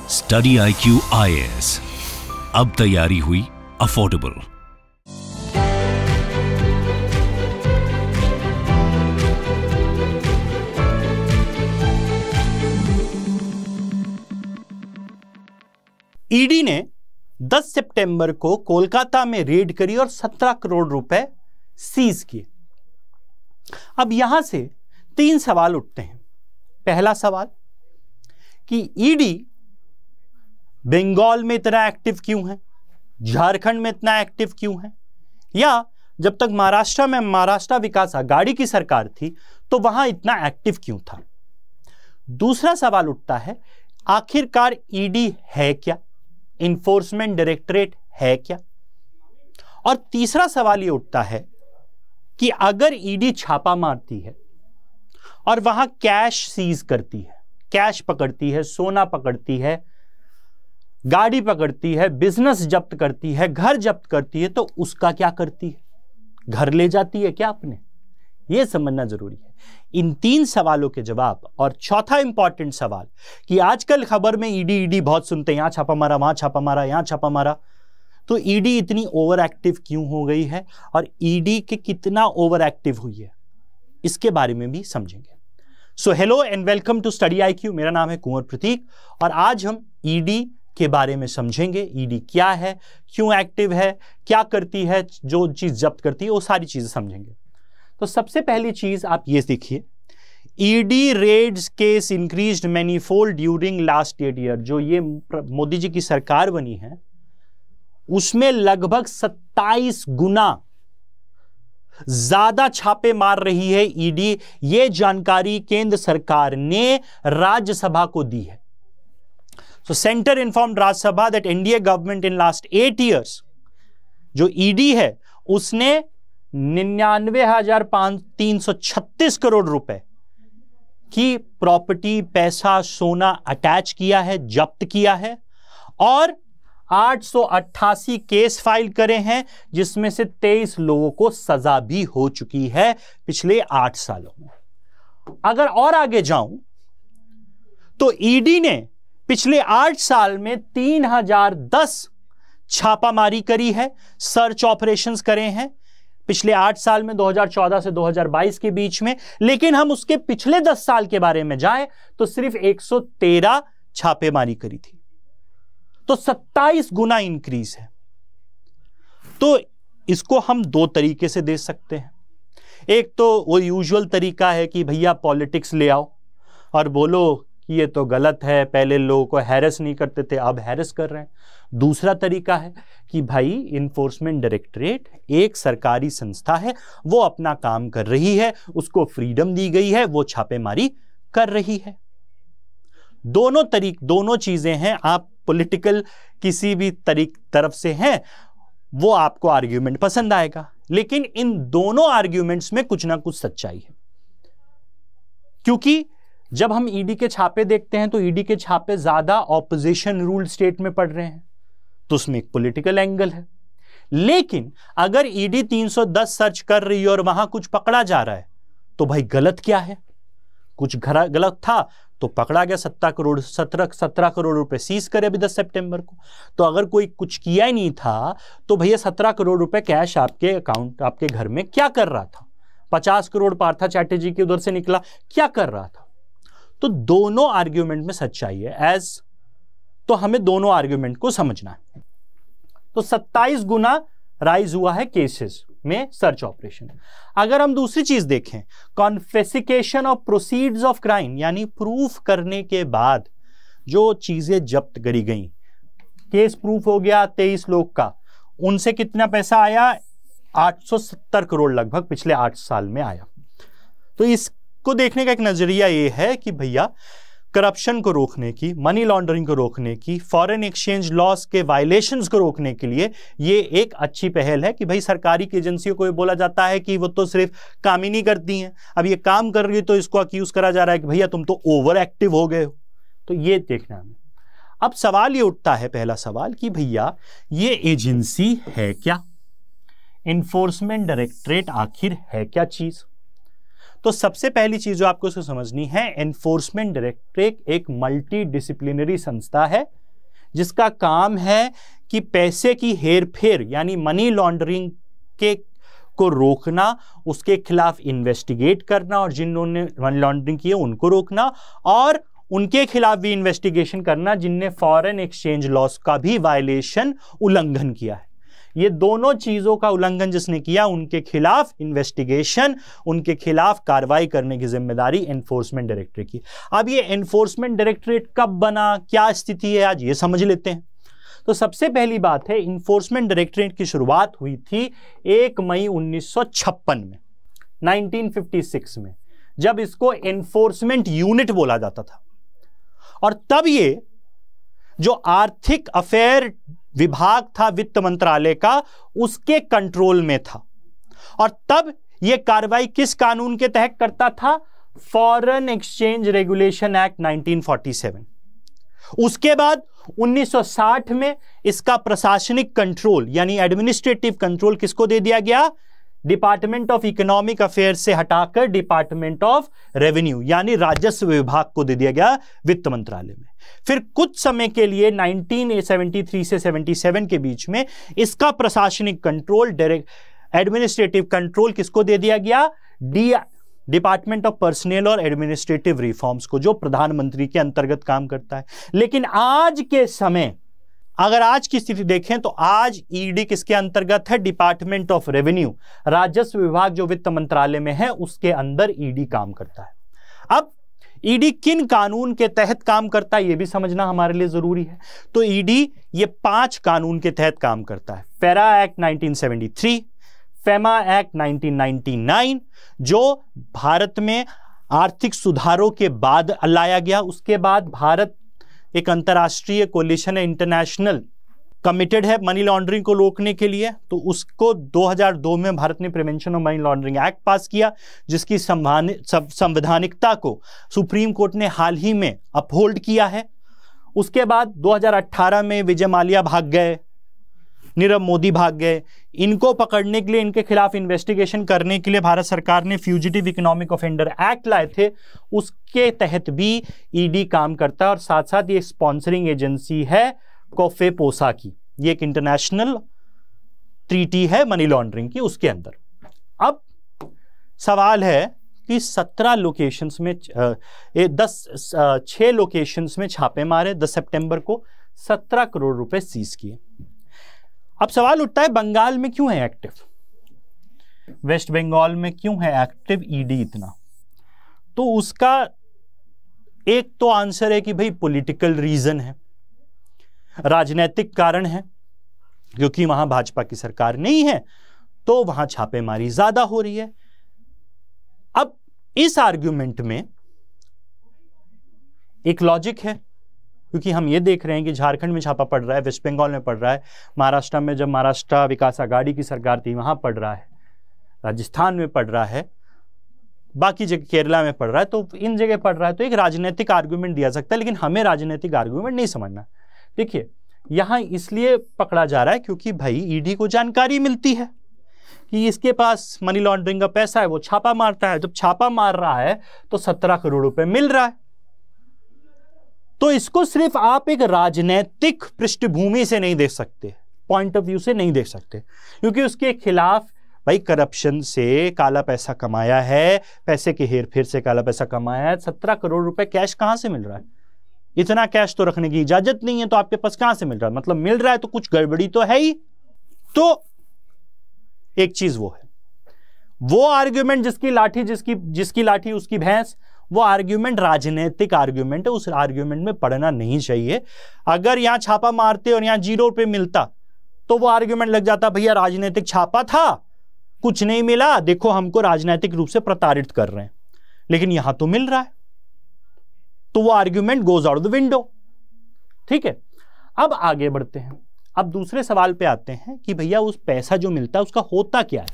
Study IQ IAS, अब तैयारी हुई अफोर्डेबल। ईडी ने 10 सितंबर को कोलकाता में रेड करी और 17 करोड़ रुपए सीज किए। अब यहां से 3 सवाल उठते हैं। पहला सवाल कि ईडी बंगाल में इतना एक्टिव क्यों है, झारखंड में इतना एक्टिव क्यों है, या जब तक महाराष्ट्र में महाराष्ट्र विकास आघाड़ी की सरकार थी तो वहां इतना एक्टिव क्यों था। दूसरा सवाल उठता है आखिरकार ईडी है क्या, इन्फोर्समेंट डायरेक्टरेट है क्या। और तीसरा सवाल यह उठता है कि अगर ईडी छापा मारती है और वहां कैश सीज करती है, कैश पकड़ती है, सोना पकड़ती है, गाड़ी पकड़ती है, बिजनेस जब्त करती है, घर जब्त करती है, तो उसका क्या करती है, घर ले जाती है क्या अपने, यह समझना जरूरी है। इन 3 सवालों के जवाब और चौथा इंपॉर्टेंट सवाल कि आजकल खबर में ईडी बहुत सुनते हैं, यहां छापा मारा, वहां छापा मारा, यहां छापा मारा, तो ईडी इतनी ओवर एक्टिव क्यों हो गई है और ईडी के कितना ओवर एक्टिव हुई है, इसके बारे में भी समझेंगे। So hello and welcome to study IQ। मेरा नाम है कुंवर प्रतीक और आज हम ईडी के बारे में समझेंगे। ईडी क्या है, क्यों एक्टिव है, क्या करती है, जो चीज जब्त करती है, वो सारी चीजें समझेंगे। तो सबसे पहली चीज आप ये देखिए, ED raids case increased manifold during last 8 year. जो ये मोदी जी की सरकार बनी है उसमें लगभग 27 गुना ज्यादा छापे मार रही है ईडी। ये जानकारी केंद्र सरकार ने राज्यसभा को दी है। So Center informed Rajya Sabha that NDA government in last 8 years जो ईडी है उसने 99,336 करोड़ रुपए की प्रॉपर्टी, पैसा, सोना अटैच किया है, जब्त किया है और 888 केस फाइल करे हैं, जिसमें से 23 लोगों को सजा भी हो चुकी है पिछले 8 सालों में। अगर और आगे जाऊं तो ईडी ने पिछले 8 साल में 3010 छापामारी करी है, सर्च ऑपरेशंस करे हैं पिछले 8 साल में, 2014 से 2022 के बीच में। लेकिन हम उसके पिछले 10 साल के बारे में जाएं तो सिर्फ 113 छापेमारी करी थी, तो 27 गुना इंक्रीज है। तो इसको हम 2 तरीके से देख सकते हैं। एक तो वो यूजुअल तरीका है कि भैया पॉलिटिक्स ले आओ और बोलो कि ये तो गलत है, पहले लोगों को हैरेस नहीं करते थे, अब हैरेस कर रहे हैं। दूसरा तरीका है कि भाई इन्फोर्समेंट डायरेक्टरेट एक सरकारी संस्था है, वो अपना काम कर रही है, उसको फ्रीडम दी गई है, वो छापेमारी कर रही है। दोनों चीजें हैं। आप पॉलिटिकल किसी भी तरफ से हैं, वो आपको आर्ग्यूमेंट पसंद आएगा, लेकिन इन दोनों आर्ग्यूमेंट्स में कुछ ना कुछ सच्चाई है। क्योंकि जब हम ईडी के छापे देखते हैं तो ईडी के छापे ज्यादा ऑपोजिशन रूल्ड स्टेट में पड़ रहे हैं, तो उसमें एक पॉलिटिकल एंगल है। लेकिन अगर ईडी 310 सर्च कर रही है और वहां कुछ पकड़ा जा रहा है, तो भाई गलत क्या है, कुछ गलत था तो पकड़ा गया, 17 करोड़ रुपए सीज करे अभी 10 सितंबर को। तो अगर कोई कुछ किया ही नहीं था तो भैया 17 करोड़ रुपए कैश आपके अकाउंट, आपके घर में क्या कर रहा था, 50 करोड़ पार्था चैटर्जी के उधर से निकला, क्या कर रहा था। तो दोनों आर्ग्यूमेंट में सच्चाई है, तो हमें दोनों आर्ग्यूमेंट को समझना है। तो 27 गुना राइज हुआ है केसेस में सर्च ऑपरेशन। अगर हम दूसरी चीज देखें, confiscation of proceeds of crime, यानी प्रूफ करने के बाद जो चीजें जब्त करी गई, केस प्रूफ हो गया 23 लोग का, उनसे कितना पैसा आया, 870 करोड़ लगभग पिछले 8 साल में आया। तो इसको देखने का एक नजरिया ये है कि भैया करप्शन को रोकने की, मनी लॉन्ड्रिंग को रोकने की, फॉरेन एक्सचेंज लॉस के वायलेशंस को रोकने के लिए ये एक अच्छी पहल है कि भाई सरकारी की एजेंसियों को ये बोला जाता है कि वो तो सिर्फ काम ही नहीं करती हैं, अब ये काम कर रही है तो इसको अक्यूज करा जा रहा है कि भैया तुम तो ओवर एक्टिव हो गए हो। तो ये देखना है। अब सवाल ये उठता है, पहला सवाल कि भैया ये एजेंसी है क्या, इन्फोर्समेंट डायरेक्टरेट आखिर है क्या चीज। तो सबसे पहली चीज जो आपको उसको समझनी है, एनफोर्समेंट डायरेक्टरेट एक मल्टी डिसिप्लिनरी संस्था है जिसका काम है कि पैसे की हेरफेर यानी मनी लॉन्ड्रिंग के को रोकना, उसके खिलाफ इन्वेस्टिगेट करना और जिन्होंने मनी लॉन्ड्रिंग की है उनको रोकना, और उनके खिलाफ भी इन्वेस्टिगेशन करना जिनने फॉरेन एक्सचेंज लॉस का भी वायलेशन उल्लंघन किया है। ये दोनों चीजों का उल्लंघन जिसने किया उनके खिलाफ इन्वेस्टिगेशन, उनके खिलाफ कार्रवाई करने की जिम्मेदारी एनफोर्समेंट डायरेक्टरेट की। अब ये एनफोर्समेंट डायरेक्टरेट कब बना, क्या स्थिति है आज, ये समझ लेते हैं। तो सबसे पहली बात है, इन्फोर्समेंट डायरेक्टरेट की शुरुआत हुई थी 1 मई 1956 में, 1956 में, जब इसको एनफोर्समेंट यूनिट बोला जाता था। और तब ये जो आर्थिक अफेयर विभाग था वित्त मंत्रालय का, उसके कंट्रोल में था। और तब यह कार्रवाई किस कानून के तहत करता था? Foreign exchange regulation act 1947। उसके बाद 1960 में इसका प्रशासनिक कंट्रोल यानी एडमिनिस्ट्रेटिव कंट्रोल किसको दे दिया गया? डिपार्टमेंट ऑफ इकोनॉमिक अफेयर्स से हटाकर डिपार्टमेंट ऑफ रेवेन्यू यानी राजस्व विभाग को दे दिया गया वित्त मंत्रालय में। फिर कुछ समय के लिए 1973 से 77 के बीच में इसका प्रशासनिक कंट्रोल, डायरेक्ट एडमिनिस्ट्रेटिव कंट्रोल किसको दे दिया गया? डिपार्टमेंट ऑफ पर्सनल और एडमिनिस्ट्रेटिव रिफॉर्म्स को, जो प्रधानमंत्री के अंतर्गत काम करता है। लेकिन आज के समय अगर आज की स्थिति देखें तो आज ईडी किसके अंतर्गत है? डिपार्टमेंट ऑफ रेवेन्यू, राजस्व विभाग जो वित्त मंत्रालय में है उसके अंदर ईडी काम करता है। अब ईडी किन कानून के तहत काम करता है यह भी समझना हमारे लिए जरूरी है। तो ईडी ये 5 कानून के तहत काम करता है। फेरा एक्ट 1973, फेमा एक्ट 1999 जो भारत में आर्थिक सुधारों के बाद लाया गया, उसके बाद भारत एक अंतर्राष्ट्रीय कोलिशन है, इंटरनेशनल कमिटेड है मनी लॉन्ड्रिंग को रोकने के लिए, तो उसको 2002 में भारत ने prevention of money laundering act पास किया, जिसकी संवैधानिकता को सुप्रीम कोर्ट ने हाल ही में अपहोल्ड किया है। उसके बाद 2018 में विजय माल्या भाग गए, नीरव मोदी भाग गए। इनको पकड़ने के लिए, इनके खिलाफ इन्वेस्टिगेशन करने के लिए भारत सरकार ने फ्यूजिटिव इकोनॉमिक ऑफेंडर एक्ट लाए थे, उसके तहत भी ईडी काम करता है। और साथ साथ ये स्पॉन्सरिंग एजेंसी है कोफेपोसा की, ये एक इंटरनेशनल ट्रीटी है मनी लॉन्ड्रिंग की, उसके अंदर। अब सवाल है कि 17 लोकेशंस में 6 लोकेशंस में छापे मारे 10 सितंबर को, 17 करोड़ रुपए सीज किए। अब सवाल उठता है बंगाल में क्यों है एक्टिव, वेस्ट बंगाल में क्यों है एक्टिव ईडी इतना? तो उसका एक तो आंसर है कि भाई पॉलिटिकल रीजन है, राजनीतिक कारण है, क्योंकि वहां भाजपा की सरकार नहीं है तो वहां छापेमारी ज्यादा हो रही है। अब इस आर्ग्यूमेंट में एक लॉजिक है, क्योंकि हम ये देख रहे हैं कि झारखंड में छापा पड़ रहा है, वेस्ट बंगाल में पड़ रहा है, महाराष्ट्र में जब महाराष्ट्र विकास आघाड़ी की सरकार थी वहां पड़ रहा है, राजस्थान में पड़ रहा है, बाकी जगह केरला में पड़ रहा है, तो इन जगह पड़ रहा है। तो एक राजनीतिक आर्ग्यूमेंट दिया सकता है, लेकिन हमें राजनीतिक आर्ग्यूमेंट नहीं समझना। देखिए यहां इसलिए पकड़ा जा रहा है क्योंकि भाई ईडी को जानकारी मिलती है कि इसके पास मनी लॉन्ड्रिंग का पैसा है, वो छापा मारता है। जब छापा मार रहा है तो 17 करोड़ रुपए मिल रहा है। तो इसको सिर्फ आप एक राजनीतिक पृष्ठभूमि से नहीं देख सकते, पॉइंट ऑफ व्यू से नहीं देख सकते, क्योंकि उसके खिलाफ भाई करप्शन से काला पैसा कमाया है, पैसे के हेरफेर से काला पैसा कमाया है। 17 करोड़ रुपए कैश कहां से मिल रहा है? इतना कैश तो रखने की इजाजत नहीं है, तो आपके पास कहां से मिल रहा है? मतलब मिल रहा है तो कुछ गड़बड़ी तो है ही। तो एक चीज वो है, वो आर्ग्यूमेंट जिसकी लाठी उसकी भैंस, वो आर्ग्यूमेंट राजनीतिक आर्ग्यूमेंट है, उस आर्ग्यूमेंट में पढ़ना नहीं चाहिए। अगर यहां छापा मारते और यहां 0 रुपए मिलता तो वो आर्ग्यूमेंट लग जाता भैया राजनीतिक छापा था, कुछ नहीं मिला, देखो हमको राजनीतिक रूप से प्रताड़ित कर रहे हैं। लेकिन यहां तो मिल रहा है, तो वो argument goes out the window. ठीक है, अब आगे बढ़ते हैं। अब दूसरे सवाल पे आते हैं कि भैया उस पैसा जो मिलता है उसका होता क्या है?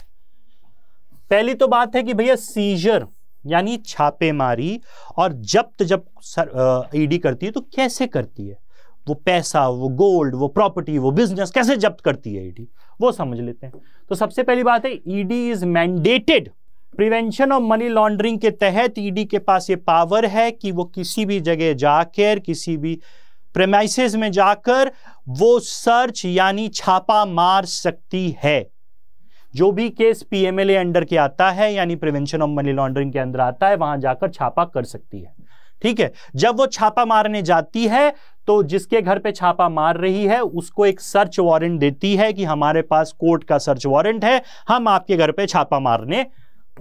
पहली तो बात है कि भैया सीजर यानी छापेमारी और जब्त जब ईडी करती है तो कैसे करती है? वो पैसा, वो गोल्ड, वो प्रॉपर्टी, वो बिजनेस कैसे जब्त करती है ईडी, वो समझ लेते हैं। तो सबसे पहली बात है ED is mandated prevention of money laundering के तहत ईडी के पास ये पावर है कि वो किसी भी जगह जाकर, किसी भी प्रेमाइसेस में जाकर वो सर्च यानी छापा मार सकती है। जो भी केस पीएमएलए अंडर के आता है यानी प्रिवेंशन ऑफ मनी लॉन्ड्रिंग के अंदर आता है, वहां जाकर छापा कर सकती है। ठीक है, जब वो छापा मारने जाती है तो जिसके घर पे छापा मार रही है उसको एक सर्च वारंट देती है कि हमारे पास कोर्ट का सर्च वारंट है, हम आपके घर पे छापा मारने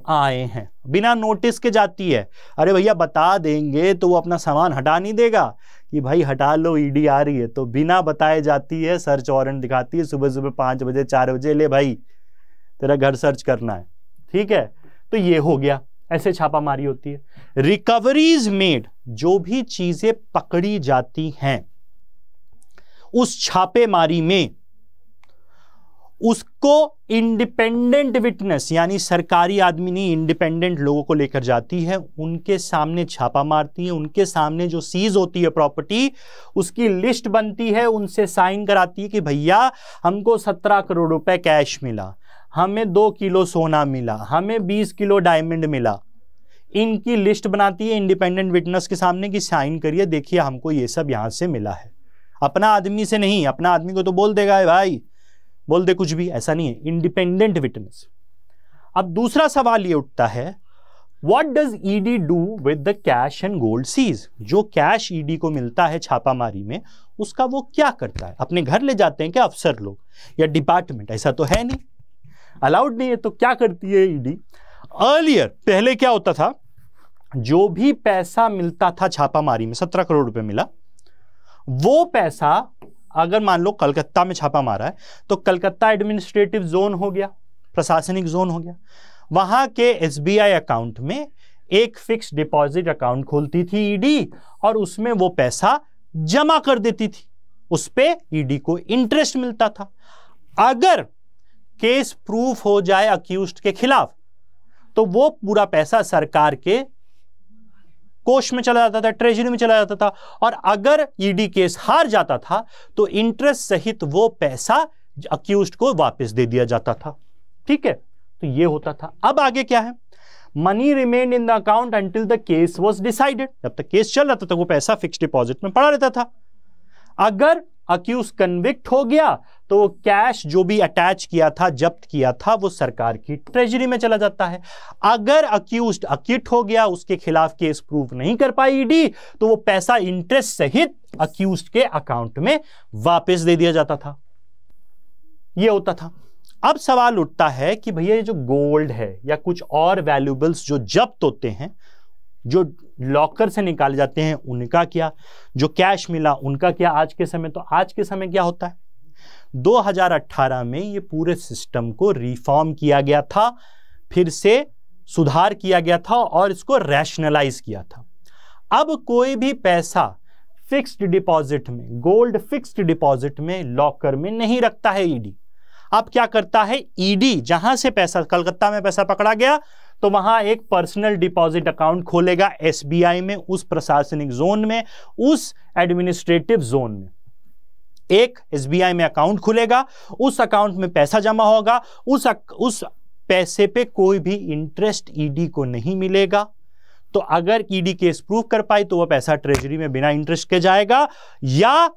आए हैं। बिना नोटिस के जाती है। अरे भैया बता देंगे तो वो अपना सामान हटा नहीं देगा कि भाई हटा लो ईडी आ रही है, तो बिना बताए जाती है, सर्च वारंट दिखाती है, सुबह सुबह 5 बजे 4 बजे, ले भाई तेरा घर सर्च करना है। ठीक है, तो ये हो गया, ऐसे छापामारी होती है। रिकवरीज मेड, जो भी चीजें पकड़ी जाती हैं उस छापेमारी में, उसको इंडिपेंडेंट विटनेस यानी सरकारी आदमी नहीं, इंडिपेंडेंट लोगों को लेकर जाती है, उनके सामने छापा मारती है, उनके सामने जो सीज होती है प्रॉपर्टी उसकी लिस्ट बनती है, उनसे साइन कराती है कि भैया हमको 17 करोड़ रुपए कैश मिला, हमें 2 किलो सोना मिला, हमें 20 किलो डायमंड मिला। इनकी लिस्ट बनाती है इंडिपेंडेंट विटनेस के सामने कि साइन करिए, देखिए हमको ये सब यहां से मिला है। अपना आदमी से नहीं, अपना आदमी को तो बोल देगा भाई बोल दे कुछ भी, ऐसा नहीं है, इंडिपेंडेंट विटनेस। अब दूसरा सवाल ये उठता है, what does ED do with the cash and gold seize? जो कैश ईडी को मिलता है छापामारी में, उसका वो क्या करता है? अपने घर ले जाते हैं क्या अफसर लोग या डिपार्टमेंट? ऐसा तो है नहीं, अलाउड नहीं है। तो क्या करती है ईडी? अर्लियर, पहले क्या होता था, जो भी पैसा मिलता था छापामारी में, 17 करोड़ रुपए मिला, वो पैसा अगर मान लो कलकत्ता में छापा मारा है तो कलकत्ता एडमिनिस्ट्रेटिव जोन हो गया, प्रशासनिक जोन हो गया, वहां के एसबीआई अकाउंट में एक फिक्स डिपॉजिट अकाउंट खोलती थी ईडी और उसमें वो पैसा जमा कर देती थी, उस पे ईडी को इंटरेस्ट मिलता था। अगर केस प्रूफ हो जाए अक्यूज्ड के खिलाफ तो वो पूरा पैसा सरकार के कोष में चला जाता था, ट्रेजरी में चला जाता था, और अगर ईडी केस हार जाता था तो इंटरेस्ट सहित वो पैसा अक्यूज्ड को वापस दे दिया जाता था। ठीक है, तो ये होता था। अब आगे क्या है? Money remained in the account until the case was decided. जब तक केस चल रहा था तो वो पैसा फिक्स डिपॉजिट में पड़ा रहता था। अगर अक्यूज कन्विक्ट हो गया तो वो कैश जो भी अटैच किया था, जब्त किया था, वो सरकार की ट्रेजरी में चला जाता है। अगर अक्यूज्ड अक्विट हो गया, उसके खिलाफ केस प्रूफ नहीं कर पाई ईडी, तो वो पैसा इंटरेस्ट सहित अक्यूज्ड के अकाउंट में वापस दे दिया जाता था। ये होता था। अब सवाल उठता है कि भैया ये जो गोल्ड है या कुछ और वैल्यूएबल्स जो जब्त होते हैं, जो लॉकर से निकाले जाते हैं, उनका क्या? जो कैश मिला उनका क्या? आज के समय, तो आज के समय क्या होता है, 2018 में ये पूरे सिस्टम को रिफॉर्म किया गया था, फिर से सुधार किया गया था और इसको रैशनलाइज किया था। अब कोई भी पैसा फिक्स्ड डिपॉजिट में, गोल्ड फिक्स्ड डिपॉजिट में, लॉकर में नहीं रखता है ईडी। अब क्या करता है ईडी? जहां से पैसा, कलकत्ता में पैसा पकड़ा गया तो वहां एक पर्सनल डिपॉजिट अकाउंट खोलेगा एसबीआई में, उस प्रशासनिक जोन में, उस एडमिनिस्ट्रेटिव जोन में एक एसबीआई में अकाउंट खुलेगा, उस अकाउंट में पैसा जमा होगा, उस पैसे पे कोई भी इंटरेस्ट ईडी को नहीं मिलेगा। तो अगर ईडी केस प्रूव कर पाई तो वह पैसा ट्रेजरी में बिना इंटरेस्ट के जाएगा, या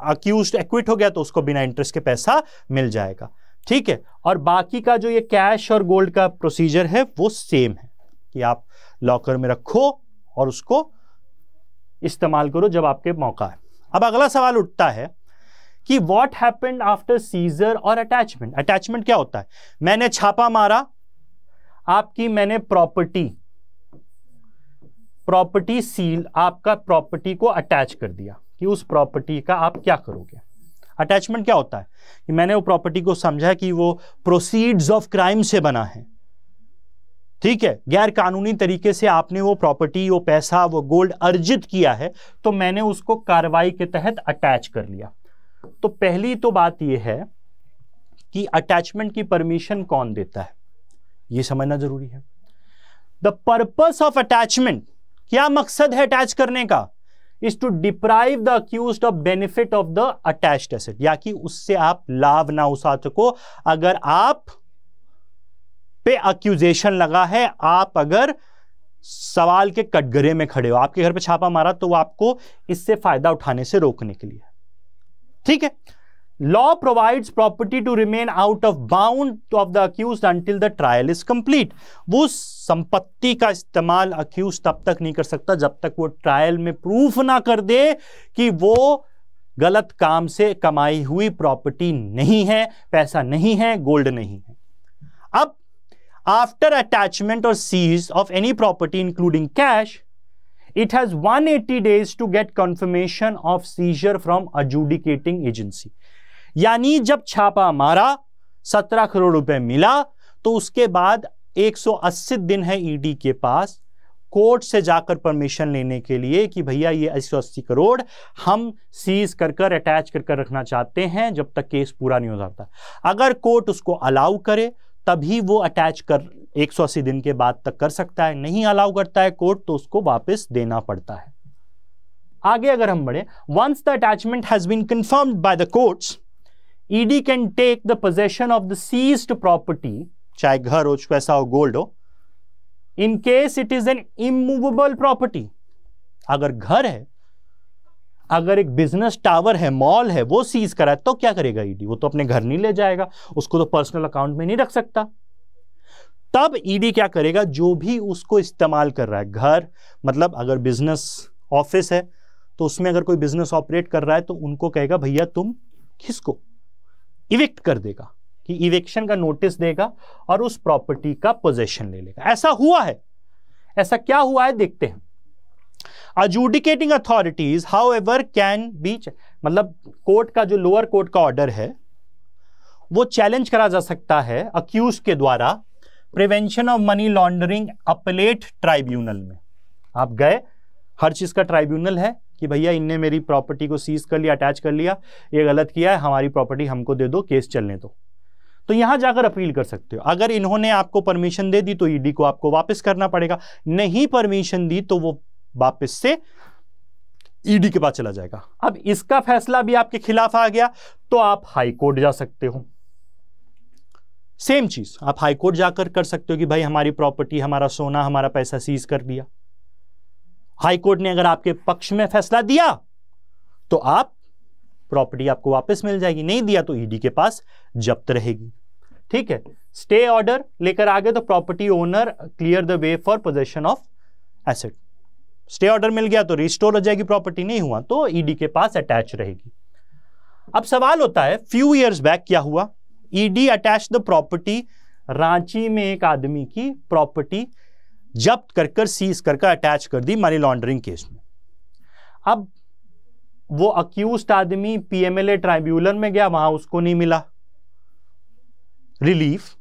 अक्यूज्ड एक्विट हो गया तो उसको बिना इंटरेस्ट के पैसा मिल जाएगा। ठीक है, और बाकी का जो ये कैश और गोल्ड का प्रोसीजर है वो सेम है कि आप लॉकर में रखो और उसको इस्तेमाल करो जब आपके मौका है। अब अगला सवाल उठता है कि व्हाट हैपेंड आफ्टर सीजर और अटैचमेंट? अटैचमेंट क्या होता है? मैंने छापा मारा आपकी, मैंने प्रॉपर्टी सील, आपका प्रॉपर्टी को अटैच कर दिया कि उस प्रॉपर्टी का आप क्या करोगे। अटैचमेंट क्या होता है कि मैंने वो प्रॉपर्टी को समझा कि वो प्रोसीड्स ऑफ क्राइम से बना है, ठीक है, गैर कानूनी तरीके से आपने वो प्रॉपर्टी, वो पैसा, वो गोल्ड अर्जित किया है, तो मैंने उसको कार्रवाई के तहत अटैच कर लिया। तो पहली तो बात यह है कि अटैचमेंट की परमिशन कौन देता है, यह समझना जरूरी है। द पर्पस ऑफ अटैचमेंट, क्या मकसद है अटैच करने का? Is to deprive the accused of benefit of the attached asset, या कि उससे आप लाभ ना उठा सको। अगर आप पे अक्यूजेशन लगा है, आप अगर सवाल के कटघरे में खड़े हो, आपके घर पे छापा मारा, तो वो आपको इससे फायदा उठाने से रोकने के लिए। ठीक है। Law provides property to remain out of bound of the accused until the trial is complete. वो संपत्ति का इस्तेमाल अक्यूज तब तक नहीं कर सकता जब तक वो ट्रायल में प्रूफ ना कर दे कि वो गलत काम से कमाई हुई प्रॉपर्टी नहीं है, पैसा नहीं है, गोल्ड नहीं है। अब आफ्टर अटैचमेंट और seize of any property including cash, it has 180 days to get confirmation of seizure from adjudicating agency। यानी जब छापा मारा 17 करोड़ रुपए मिला तो उसके बाद 180 दिन है ईडी के पास कोर्ट से जाकर परमिशन लेने के लिए कि भैया ये 180 करोड़ हम सीज कर अटैच कर रखना चाहते हैं जब तक केस पूरा नहीं हो जाता। अगर कोर्ट उसको अलाउ करे तभी वो अटैच कर 180 दिन के बाद तक कर सकता है, नहीं अलाउ करता है कोर्ट तो उसको वापस देना पड़ता है। आगे अगर हम बढ़े, once the attachment has been confirmed by the courts, ED can take the possession of the seized property, चाहे घर हो, पैसा हो, गोल्ड हो, in case it is an immovable property. अगर घर है, अगर एक बिजनेस टावर है, मॉल है, वो सीज करा है तो क्या करेगा ईडी? वो तो अपने घर नहीं ले जाएगा, उसको तो पर्सनल अकाउंट में नहीं रख सकता। तब ईडी क्या करेगा, जो भी उसको इस्तेमाल कर रहा है, घर मतलब अगर बिजनेस ऑफिस है तो उसमें अगर कोई बिजनेस ऑपरेट कर रहा है तो उनको कहेगा भैया तुम किसको इविक्ट कर देगा, कि इविक्शन का नोटिस देगा और उस प्रॉपर्टी का पोजेशन ले लेगा। ऐसा हुआ है। ऐसा क्या हुआ है देखते हैं। adjudicating authorities however can be, मतलब कोर्ट का जो लोअर कोर्ट का ऑर्डर है वो चैलेंज करा जा सकता है अक्यूज के द्वारा प्रिवेंशन ऑफ मनी लॉन्ड्रिंग अपलेट ट्राइब्यूनल में। आप गए, हर चीज का ट्राइब्यूनल है कि भैया इनने मेरी प्रॉपर्टी को सीज कर लिया, अटैच कर लिया, ये गलत किया है, हमारी प्रॉपर्टी हमको दे दो, केस चलने दो। तो यहां जाकर अपील कर सकते हो। अगर इन्होंने आपको परमिशन दे दी तो ईडी को आपको वापस करना पड़ेगा, नहीं परमिशन दी तो वो वापस से ईडी के पास चला जाएगा। अब इसका फैसला भी आपके खिलाफ आ गया तो आप हाई कोर्ट जा सकते हो। सेम चीज आप हाई कोर्ट जाकर कर सकते हो कि भाई हमारी प्रॉपर्टी, हमारा सोना, हमारा पैसा सीज कर दिया। हाई कोर्ट ने अगर आपके पक्ष में फैसला दिया तो आप प्रॉपर्टी आपको वापस मिल जाएगी, नहीं दिया तो ईडी के पास जब्त रहेगी। ठीक है। स्टे ऑर्डर लेकर आगे तो property owner clear the way for possession of asset. Stay order मिल गया तो रिस्टोर हो जाएगी प्रॉपर्टी, नहीं हुआ तो ईडी के पास अटैच रहेगी। अब सवाल होता है, फ्यू इयर्स बैक क्या हुआ, ED attach the property. Ranchi में एक आदमी की प्रॉपर्टी जब्त कर सीज कर अटैच कर दी मनी लॉन्ड्रिंग केस में। अब वो अक्यूज्ड आदमी पीएमएलए ट्राइब्यूनल में गया, वहां उसको नहीं मिला रिलीफ,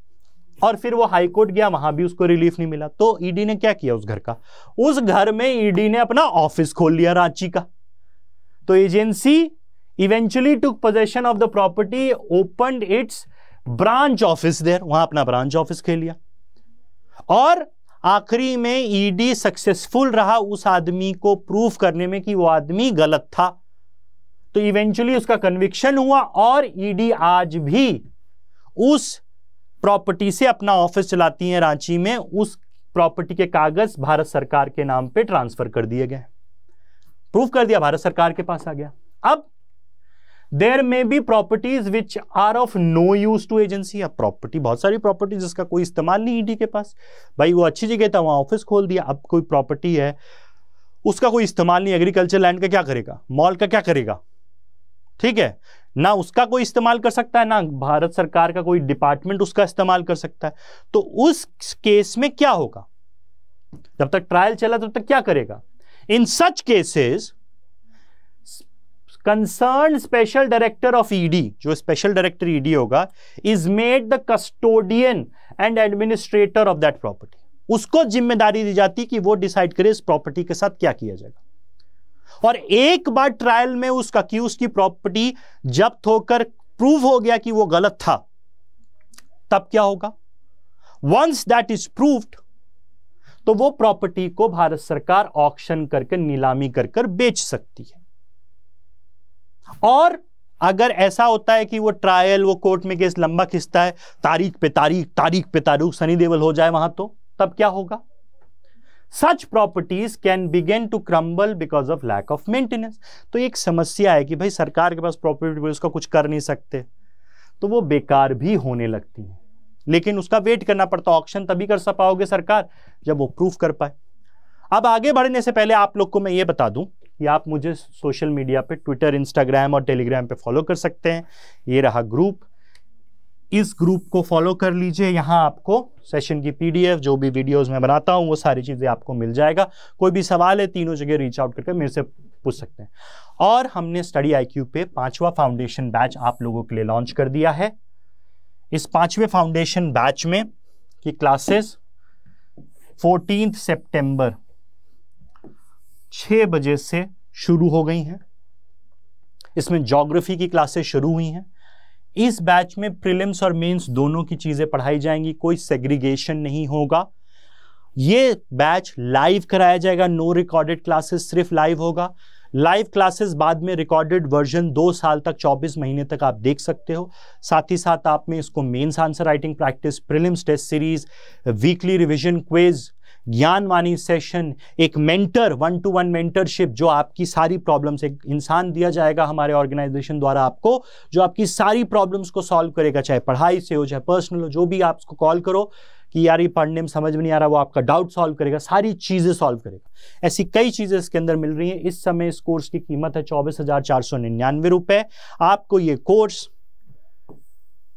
और फिर वो हाई कोर्ट गया, वहां भी उसको रिलीफ नहीं मिला। तो ईडी ने क्या किया उस घर का, उस घर में ईडी ने अपना ऑफिस खोल लिया रांची का। तो agency eventually took possession of the property, opened its branch office there, वहां अपना ब्रांच ऑफिस खोल लिया। और आखिरी में ईडी सक्सेसफुल रहा उस आदमी को प्रूफ करने में कि वो आदमी गलत था। तो इवेंचुअली उसका कन्विक्शन हुआ और ईडी आज भी उस प्रॉपर्टी से अपना ऑफिस चलाती है रांची में। उस प्रॉपर्टी के कागज भारत सरकार के नाम पे ट्रांसफर कर दिए गए, प्रूफ कर दिया, भारत सरकार के पास आ गया। अब देयर में be properties which are of no use to agency. अब प्रॉपर्टी, बहुत सारी प्रॉपर्टी जिसका कोई इस्तेमाल नहीं ईडी के पास, भाई वो अच्छी जगह था वहां ऑफिस खोल दिया। अब कोई प्रॉपर्टी है उसका कोई इस्तेमाल नहीं, एग्रीकल्चर लैंड का क्या करेगा, मॉल का क्या करेगा, ठीक है ना, उसका कोई इस्तेमाल कर सकता है ना भारत सरकार का कोई डिपार्टमेंट उसका इस्तेमाल कर सकता है। तो उस केस में क्या होगा, जब तक ट्रायल चला तब तक क्या करेगा, in such cases concern special director of ED, जो स्पेशल डायरेक्टर ईडी होगा, is made the custodian and administrator of that property. उसको जिम्मेदारी दी जाती कि वो डिसाइड करे इस प्रॉपर्टी के साथ क्या किया जाएगा। और एक बार ट्रायल में उस अक्यूज की प्रॉपर्टी जब्त होकर प्रूव हो गया कि वो गलत था, तब क्या होगा, वंस दैट इज प्रूव्ड, तो वो प्रॉपर्टी को भारत सरकार ऑक्शन करके नीलामी कर बेच सकती है। और अगर ऐसा होता है कि वो ट्रायल, वो कोर्ट में केस लंबा खिंचता है, तारीख पे तारीख, तारीख पे तारीख, सनी देओल हो जाए वहां, तो तब क्या होगा? Such properties can begin to crumble because of lack of maintenance. तो एक समस्या है कि भाई सरकार के पास प्रॉपर्टी, उसका कुछ कर नहीं सकते, तो वो बेकार भी होने लगती है। लेकिन उसका वेट करना पड़ता, ऑक्शन तभी कर पाओगे सरकार जब वो प्रूफ कर पाए। अब आगे बढ़ने से पहले आप लोग को मैं ये बता दूं कि आप मुझे सोशल मीडिया पे, ट्विटर, इंस्टाग्राम और टेलीग्राम पे फॉलो कर सकते हैं। ये रहा ग्रुप, इस ग्रुप को फॉलो कर लीजिए। यहाँ आपको सेशन की पीडीएफ, जो भी वीडियोस मैं बनाता हूँ, वो सारी चीजें आपको मिल जाएगा। कोई भी सवाल है, तीनों जगह रीच आउट करके मेरे से पूछ सकते हैं। और हमने स्टडी IQ पे 5वां फाउंडेशन बैच आप लोगों के लिए लॉन्च कर दिया है। इस 5वें फाउंडेशन बैच में की क्लासेस 14 सितंबर 6 बजे से शुरू हो गई हैं। इसमें ज्योग्राफी की क्लासेस शुरू हुई हैं। इस बैच में प्रीलिम्स और मेंस दोनों की चीजें पढ़ाई जाएंगी, कोई सेग्रीगेशन नहीं होगा। ये बैच लाइव कराया जाएगा, नो रिकॉर्डेड क्लासेस, सिर्फ लाइव होगा। लाइव क्लासेस बाद में रिकॉर्डेड वर्जन 2 साल तक, 24 महीने तक आप देख सकते हो। साथ ही साथ आप में इसको mains answer writing practice, prelims test series, weekly revision quiz, Gyanvani session, एक मेंटर, 1-to-1 मेंटरशिप, जो आपकी सारी प्रॉब्लम्स, एक इंसान दिया जाएगा हमारे ऑर्गेनाइजेशन द्वारा आपको, जो आपकी सारी प्रॉब्लम्स को सॉल्व करेगा, चाहे पढ़ाई से हो, चाहे पर्सनल हो, जो भी आप उसको कॉल करो कि यार ये पढ़ने में समझ में नहीं आ रहा, वो आपका डाउट सॉल्व करेगा, सारी चीजें सॉल्व करेगा। ऐसी कई चीजें इसके अंदर मिल रही हैं। इस समय इस कोर्स की कीमत है 24,499 रुपए। आपको ये कोर्स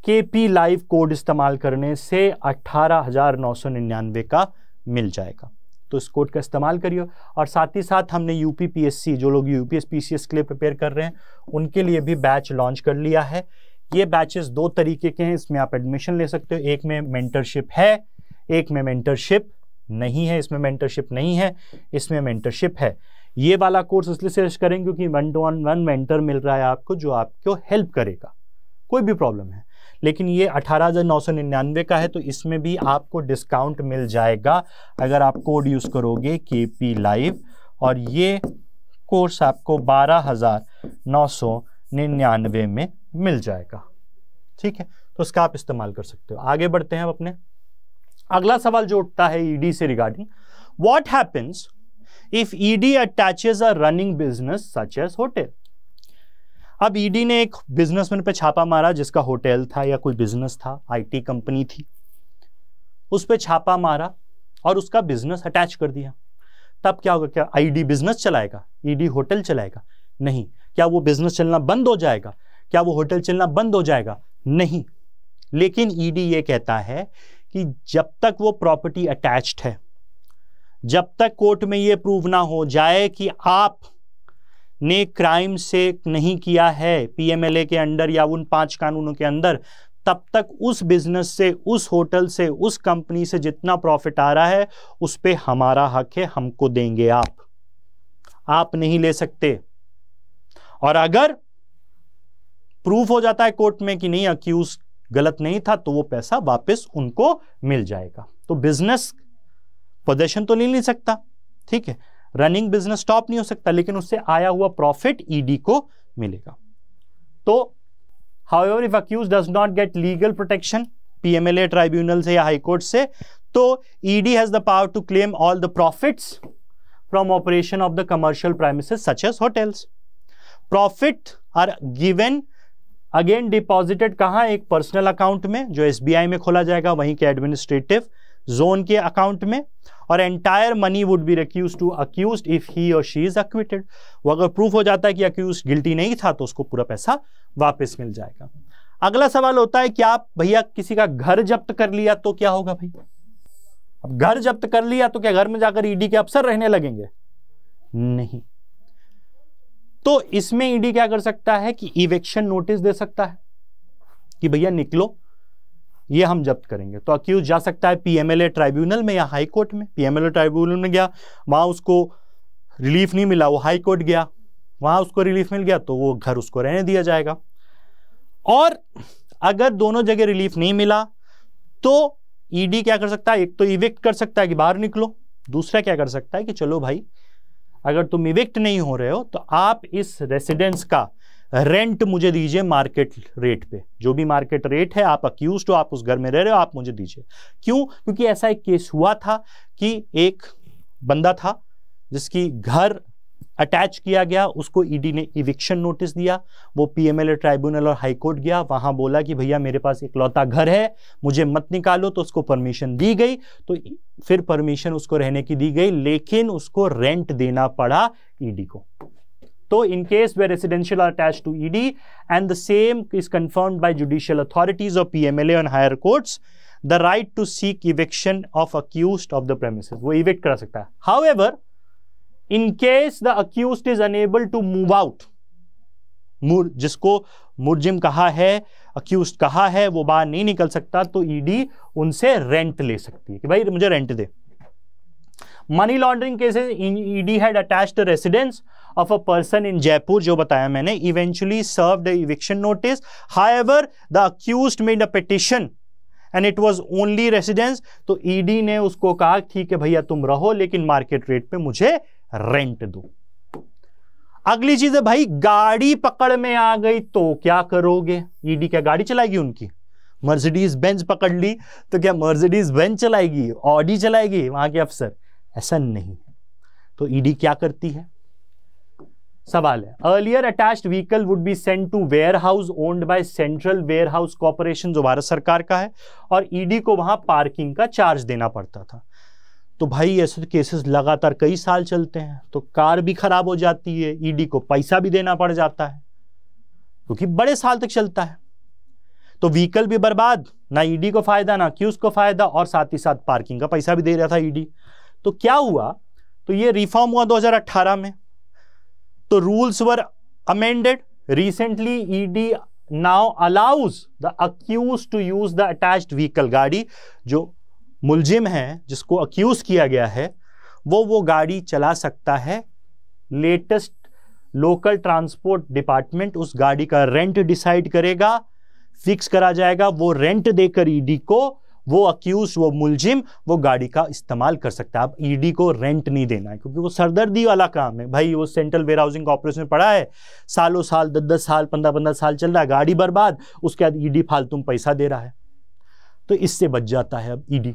KP लाइव कोड इस्तेमाल करने से 18,999 का मिल जाएगा। तो इस कोड का इस्तेमाल करिए। और साथ ही साथ हमने UPPSC, जो लोग UPS PCS के लिए प्रिपेयर कर रहे हैं, उनके लिए भी बैच लॉन्च कर लिया है। ये बैचेस 2 तरीके के हैं, इसमें आप एडमिशन ले सकते हो। एक में मेंटरशिप है, एक में मेंटरशिप नहीं है। इसमें मेंटरशिप नहीं है, इसमें मेंटरशिप है। ये वाला कोर्स इसलिए सजेस्ट करेंगे क्योंकि 1-to-1 मेंटर मिल रहा है आपको, जो आपको हेल्प करेगा कोई भी प्रॉब्लम है। लेकिन ये 18,999 का है, तो इसमें भी आपको डिस्काउंट मिल जाएगा अगर आप कोड यूज करोगे KP लाइव, और ये कोर्स आपको 12,999 में मिल जाएगा। ठीक है, तो उसका आप इस्तेमाल कर सकते हो। आगे बढ़ते हैं अब अपने अगला सवाल जो उठता है ED से regarding, what happens if ED attaches a running business such as hotel. अब ED ने एक बिजनेसमैन पे छापा मारा जिसका होटल था या कोई बिजनेस था, IT कंपनी थी, उस पे छापा मारा और उसका बिजनेस अटैच कर दिया। तब क्या होगा? क्या ID बिजनेस चलाएगा? ED होटल चलाएगा? नहीं। क्या वो बिजनेस चलना बंद हो जाएगा? क्या वो होटल चलना बंद हो जाएगा? नहीं। लेकिन ED ये कहता है कि जब तक वो प्रॉपर्टी अटैच्ड है, जब तक कोर्ट में ये प्रूव ना हो जाए कि आप ने क्राइम से नहीं किया है PMLA के अंडर या उन 5 कानूनों के अंदर, तब तक उस बिजनेस से, उस होटल से, उस कंपनी से जितना प्रॉफिट आ रहा है उस पे हमारा हक है, हमको देंगे आप नहीं ले सकते। और अगर प्रूफ हो जाता है कोर्ट में कि नहीं अक्यूज गलत नहीं था, तो वो पैसा वापस उनको मिल जाएगा। तो बिजनेस पोजेशन तो नहीं ले सकता, ठीक है, रनिंग बिजनेस स्टॉप नहीं हो सकता, लेकिन उससे आया हुआ प्रॉफिट ED को मिलेगा। तो however if accused does not get legal protection PMLA tribunal से या हाई कोर्ट से, तो ED has the power to claim all the profits from operation of the commercial premises such as hotels. Profit are given again deposited कहां? एक personal account में जो SBI में खोला जाएगा, वहीं के एडमिनिस्ट्रेटिव जोन के अकाउंट में, और entire money would be recused to accused if he or she is acquitted. वो अगर प्रूफ हो जाता है कि अक्यूज्ड गिल्टी नहीं था तो उसको पूरा पैसा वापस मिल जाएगा। अगला सवाल होता है कि आप भैया किसी का घर जब्त कर लिया तो क्या होगा भाई? अब घर जब्त कर लिया तो क्या घर में जाकर ED के अफसर रहने लगेंगे? नहीं। तो इसमें ED क्या कर सकता है कि इवेक्शन नोटिस दे सकता है कि भैया निकलो, ये हम जब्त करेंगे। तो अक्यूज जा सकता है PMLA ट्राइब्यूनल में या हाई कोर्ट में। PMLA ट्राइब्यूनल में गया, वहां उसको रिलीफ नहीं मिला, वो हाई कोर्ट गया, वहां उसको रिलीफ मिल गया, तो वो घर उसको रहने दिया जाएगा। और अगर दोनों जगह रिलीफ नहीं मिला तो ED क्या कर सकता है? एक तो इविक्ट कर सकता है कि बाहर निकलो, दूसरा क्या कर सकता है कि चलो भाई अगर तुम इविक्ट नहीं हो रहे हो तो आप इस रेसिडेंस का रेंट मुझे दीजिए मार्केट रेट पे, जो भी मार्केट रेट है, आप अक्यूज्ड हो, आप उस घर में रह रहे हो, आप मुझे दीजिए। क्यों? क्योंकि ऐसा एक केस हुआ था कि एक बंदा था जिसकी घर अटैच किया गया, उसको ईडी ने इविक्शन नोटिस दिया, वो पीएमएलए ट्राइब्यूनल और हाईकोर्ट गया, वहां बोला कि भैया मेरे पास इकलौता घर है, मुझे मत निकालो, तो उसको परमिशन दी गई, तो फिर परमिशन उसको रहने की दी गई, लेकिन उसको रेंट देना पड़ा ईडी को। तो in case where residential are attached to ED and the same is confirmed by judicial authorities or PMLA on higher courts, the right to seek eviction of accused of the premises, वो evict करा सकता है। However, in case the accused is unable to move out, जिसको मुर्जिम कहा है, accused कहा है, वो बाहर नहीं निकल सकता, तो ED उनसे रेंट ले सकती है कि भाई मुझे rent they. Money laundering cases, ED had attached residence of a person in Jaipur, जो बताया मैंने, eventually served a eviction notice. However, the accused made a petition and it was only residence, तो ईडी ने उसको कहा ठीक है भैया तुम रहो, लेकिन मार्केट रेट पे मुझे रेंट दो। अगली चीज है भाई, गाड़ी पकड़ में आ गई तो क्या करोगे? ईडी क्या गाड़ी चलाएगी उनकी? मर्सिडीज बेंज पकड़ ली तो क्या मर्सिडीज बेंज चलाएगी, ऑडी चलाएगी वहां के अफसर? ऐसा नहीं है। तो ईडी क्या करती है? सवाल है, earlier attached vehicle would be sent to warehouse owned by central warehouse corporation, जो भारत सरकार का है, और ईडी को वहां पार्किंग का चार्ज देना पड़ता था। तो भाई ऐसे केसेस लगातार कई साल चलते हैं, तो कार भी खराब हो जाती है, ईडी को पैसा भी देना पड़ जाता है, क्योंकि बड़े साल तक चलता है। तो व्हीकल भी बर्बाद, ना ईडी को फायदा ना अक्यूज को फायदा, और साथ ही साथ पार्किंग का पैसा भी दे रहा था ईडी। तो क्या हुआ? तो ये रिफॉर्म हुआ 2018 में, तो rules were amended recently. ED now allows the accused to use the attached vehicle, गाड़ी जो मुलजिम है, जिसको अक्यूज किया गया है, वो गाड़ी चला सकता है। लेटेस्ट लोकल ट्रांसपोर्ट डिपार्टमेंट उस गाड़ी का रेंट डिसाइड करेगा, फिक्स करा जाएगा, वो रेंट देकर ईडी को वो अक्यूज, वो मुलजिम, वो गाड़ी का इस्तेमाल कर सकता है। अब ईडी को रेंट नहीं देना है, क्योंकि वो सरदर्दी वाला काम है भाई। वो सेंट्रल वेयर हाउसिंग कॉर्पोरेशन में पड़ा है, सालों साल, 10-10 साल, 15-15 साल चल रहा है, गाड़ी बर्बाद, उसके बाद ईडी फालतू पैसा दे रहा है, तो इससे बच जाता है अब ईडी।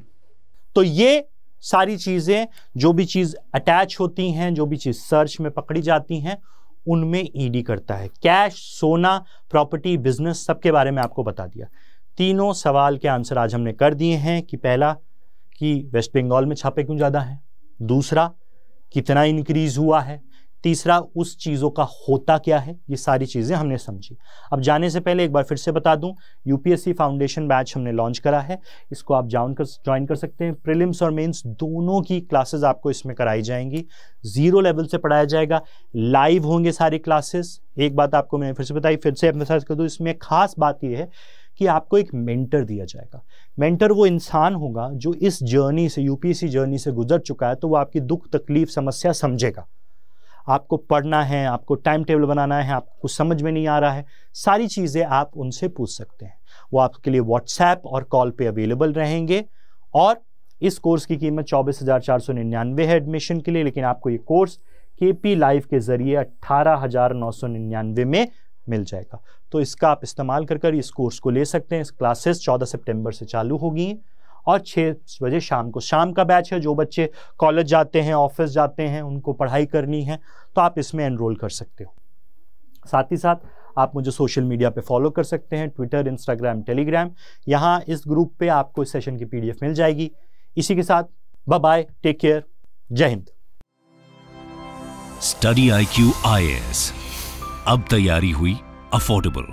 तो ये सारी चीजें, जो भी चीज अटैच होती हैं, जो भी चीज सर्च में पकड़ी जाती हैं, उनमें ईडी करता है। कैश, सोना, प्रॉपर्टी, बिजनेस, सबके बारे में आपको बता दिया। तीनों सवाल के आंसर आज हमने कर दिए हैं कि पहला कि वेस्ट बंगाल में छापे क्यों ज़्यादा हैं, दूसरा कितना इंक्रीज हुआ है, तीसरा उस चीज़ों का होता क्या है, ये सारी चीज़ें हमने समझी। अब जाने से पहले एक बार फिर से बता दूं, यूपीएससी फाउंडेशन बैच हमने लॉन्च करा है, इसको आप ज्वाइन कर सकते हैं। प्रीलिम्स और मेंस दोनों की क्लासेस आपको इसमें कराई जाएंगी, 0 लेवल से पढ़ाया जाएगा, लाइव होंगे सारी क्लासेस। एक बात आपको मैंने फिर से बताई, फिर से एम्फसाइज कर दूं, इसमें खास बात यह है कि आपको एक मेंटर दिया जाएगा। मेंटर वो इंसान होगा जो इस जर्नी से, यूपीएससी जर्नी से गुजर चुका है, तो वो आपकी दुख तकलीफ समस्या समझेगा। आपको पढ़ना है, आपको टाइम टेबल बनाना है, आपको कुछ समझ में नहीं आ रहा है, सारी चीज़ें आप उनसे पूछ सकते हैं। वो आपके लिए व्हाट्सएप और कॉल पे अवेलेबल रहेंगे। और इस कोर्स की कीमत 24,499 है एडमिशन के लिए, लेकिन आपको ये कोर्स केपी लाइव के जरिए 18,999 में मिल जाएगा। तो इसका आप इस्तेमाल कर इस कोर्स को ले सकते हैं। इस क्लासेस 14 सितंबर से चालू होगी और 6 बजे शाम को, शाम का बैच है। जो बच्चे कॉलेज जाते हैं, ऑफिस जाते हैं, उनको पढ़ाई करनी है, तो आप इसमें एनरोल कर सकते हो। साथ ही साथ आप मुझे सोशल मीडिया पे फॉलो कर सकते हैं, ट्विटर, इंस्टाग्राम, टेलीग्राम। यहाँ इस ग्रुप पे आपको इस सेशन की PDF मिल जाएगी। इसी के साथ बाय बाय, टेक केयर, जय हिंद। स्टडी IQ IAS, अब तैयारी हुई अफोर्डेबल।